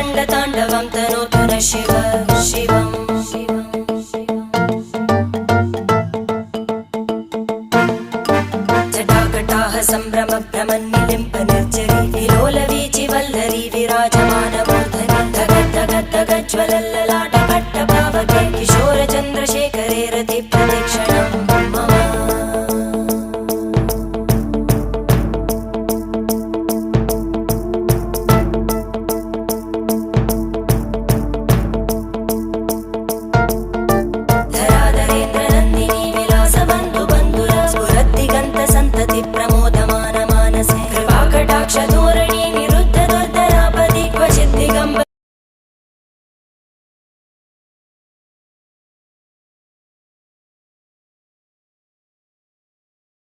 रङ्गताण्डवं तनोतु न शिव शिवम् जटाकटाः सम्भ्रमभ्रमन्निलिम्प निर्जरी विलोलवीचि वल्लरी विराजमानमूर्धनि धगद्धगद्धगज्ज्वलल्ललाट